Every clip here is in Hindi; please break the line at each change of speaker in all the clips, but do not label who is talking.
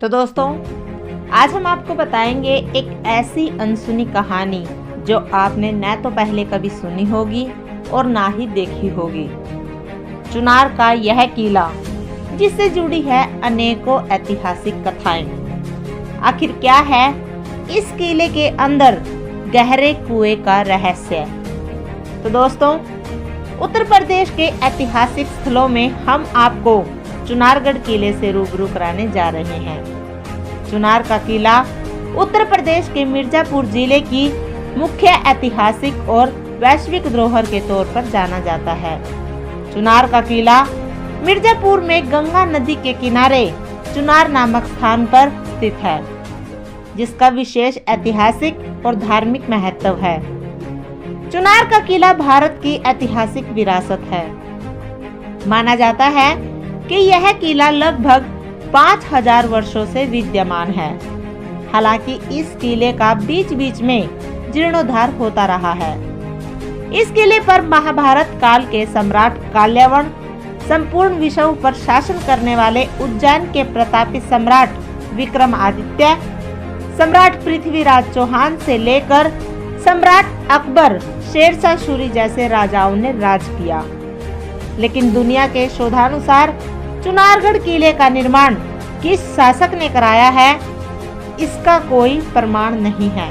तो दोस्तों, आज हम आपको बताएंगे एक ऐसी अनसुनी कहानी जो आपने न तो पहले कभी सुनी होगी और ना ही देखी होगी। चुनार का यह किला जिससे जुड़ी है अनेकों ऐतिहासिक कथाएं। आखिर क्या है इस किले के अंदर गहरे कुएं का रहस्य? तो दोस्तों, उत्तर प्रदेश के ऐतिहासिक स्थलों में हम आपको चुनारगढ़ किले से रूबरू कराने जा रहे हैं। चुनार का किला उत्तर प्रदेश के मिर्जापुर जिले की मुख्य ऐतिहासिक और वैश्विक धरोहर के तौर पर जाना जाता है। चुनार का किला मिर्जापुर में गंगा नदी के किनारे चुनार नामक स्थान पर स्थित है, जिसका विशेष ऐतिहासिक और धार्मिक महत्व है। चुनार का किला भारत की ऐतिहासिक विरासत है। माना जाता है कि यह किला लगभग 5000 वर्षों से विद्यमान है। हालांकि इस किले का बीच बीच में जीर्णोद्धार होता रहा है। इस किले पर महाभारत काल के सम्राट काल्यावन, संपूर्ण विश्व पर शासन करने वाले उज्जैन के प्रतापी सम्राट विक्रमादित्य, सम्राट पृथ्वीराज चौहान से लेकर सम्राट अकबर, शेरशाह सूरी जैसे राजाओं ने राज किया। लेकिन दुनिया के शोधानुसार चुनारगढ़ किले का निर्माण किस शासक ने कराया है, इसका कोई प्रमाण नहीं है।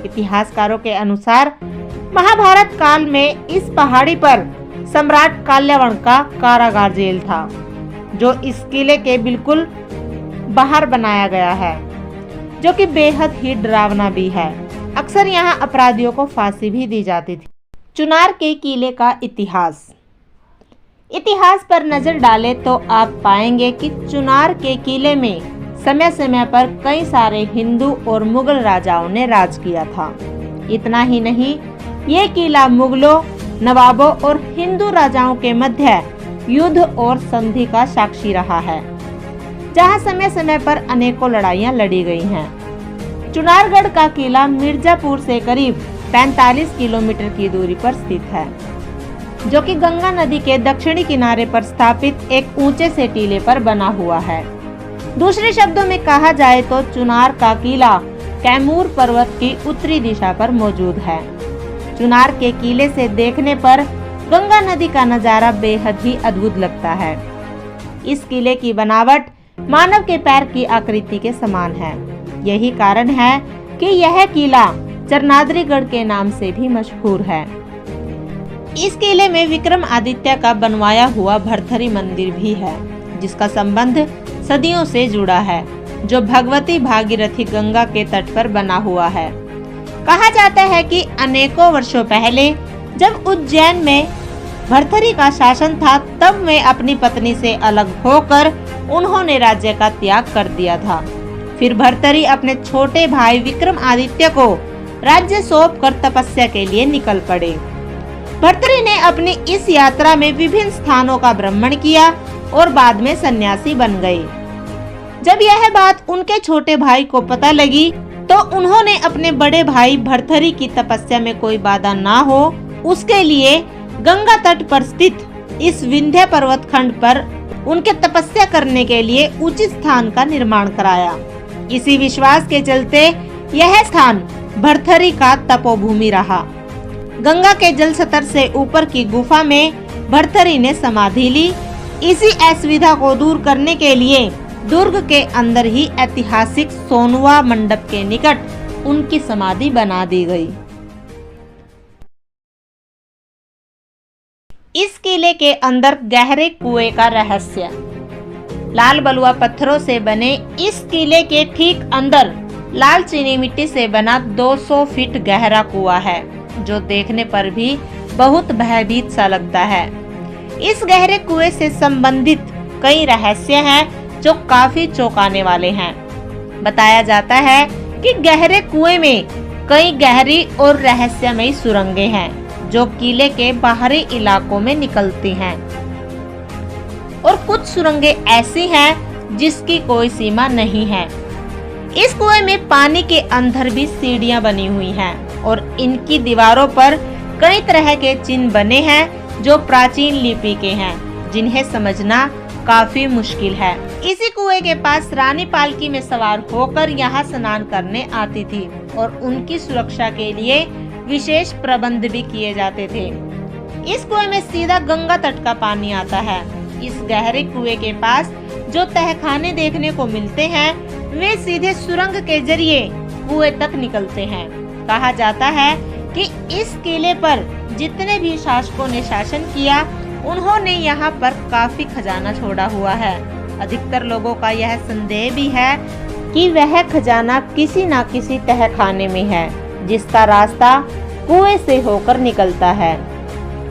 इतिहासकारों के अनुसार महाभारत काल में इस पहाड़ी पर सम्राट काल्यावन का कारागार जेल था, जो इस किले के बिल्कुल बाहर बनाया गया है, जो कि बेहद ही डरावना भी है। अक्सर यहाँ अपराधियों को फांसी भी दी जाती थी। चुनार के किले का इतिहास पर नजर डालें तो आप पाएंगे कि चुनार के किले में समय समय पर कई सारे हिंदू और मुगल राजाओं ने राज किया था। इतना ही नहीं, ये किला मुगलों, नवाबों और हिंदू राजाओं के मध्य युद्ध और संधि का साक्षी रहा है, जहां समय समय पर अनेकों लड़ाइयां लड़ी गई हैं। चुनारगढ़ का किला मिर्जापुर से करीब 45 किलोमीटर की दूरी पर स्थित है, जो कि गंगा नदी के दक्षिणी किनारे पर स्थापित एक ऊंचे से टीले पर बना हुआ है। दूसरे शब्दों में कहा जाए तो चुनार का किला कैमूर पर्वत की उत्तरी दिशा पर मौजूद है। चुनार के किले से देखने पर गंगा नदी का नजारा बेहद ही अद्भुत लगता है। इस किले की बनावट मानव के पैर की आकृति के समान है। यही कारण है कि यह किला चरनाद्रीगढ़ के नाम से भी मशहूर है। इस किले में विक्रमादित्य का बनवाया हुआ भरथरी मंदिर भी है, जिसका संबंध सदियों से जुड़ा है, जो भगवती भागीरथी गंगा के तट पर बना हुआ है। कहा जाता है कि अनेकों वर्षों पहले जब उज्जैन में भरथरी का शासन था, तब वे अपनी पत्नी से अलग होकर उन्होंने राज्य का त्याग कर दिया था। फिर भरथरी अपने छोटे भाई विक्रमादित्य को राज्य सौंपकर तपस्या के लिए निकल पड़े। भरथरी ने अपनी इस यात्रा में विभिन्न स्थानों का भ्रमण किया और बाद में सन्यासी बन गए। जब यह बात उनके छोटे भाई को पता लगी, तो उन्होंने अपने बड़े भाई भरथरी की तपस्या में कोई बाधा ना हो, उसके लिए गंगा तट पर स्थित इस विंध्य पर्वत खंड पर उनके तपस्या करने के लिए उचित स्थान का निर्माण कराया। इसी विश्वास के चलते यह स्थान भरथरी का तपोभूमि रहा। गंगा के जल स्तर से ऊपर की गुफा में भरथरी ने समाधि ली। इसी असुविधा को दूर करने के लिए दुर्ग के अंदर ही ऐतिहासिक सोनवा मंडप के निकट उनकी समाधि बना दी गई। इस किले के अंदर गहरे कुएं का रहस्य। लाल बलुआ पत्थरों से बने इस किले के ठीक अंदर लाल चीनी मिट्टी से बना 200 फीट गहरा कुआं है, जो देखने पर भी बहुत भयभीत सा लगता है। इस गहरे कुएं से संबंधित कई रहस्य हैं, जो काफी चौंकाने वाले हैं। बताया जाता है कि गहरे कुएं में कई गहरी और रहस्यमयी सुरंगें हैं, जो किले के बाहरी इलाकों में निकलती हैं, और कुछ सुरंगें ऐसी हैं जिसकी कोई सीमा नहीं है। इस कुएं में पानी के अंदर भी सीढ़ियां बनी हुई हैं, और इनकी दीवारों पर कई तरह के चिन्ह बने हैं, जो प्राचीन लिपि के हैं, जिन्हें समझना काफी मुश्किल है। इसी कुएं के पास रानी पालकी में सवार होकर यहाँ स्नान करने आती थी और उनकी सुरक्षा के लिए विशेष प्रबंध भी किए जाते थे। इस कुएं में सीधा गंगा तट का पानी आता है। इस गहरे कुएं के पास जो तहखाने देखने को मिलते हैं वे सीधे सुरंग के जरिए कुएं तक निकलते हैं। कहा जाता है कि इस किले पर जितने भी शासकों ने शासन किया उन्होंने यहाँ पर काफी खजाना छोड़ा हुआ है। अधिकतर लोगों का यह संदेह भी है कि वह खजाना किसी न किसी तहखाने में है जिसका रास्ता कुएं से होकर निकलता है।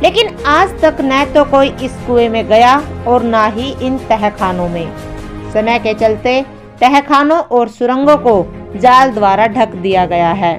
लेकिन आज तक न तो कोई इस कुएं में गया और न ही इन तहखानों में। समय के चलते तहखानों और सुरंगों को जाल द्वारा ढक दिया गया है।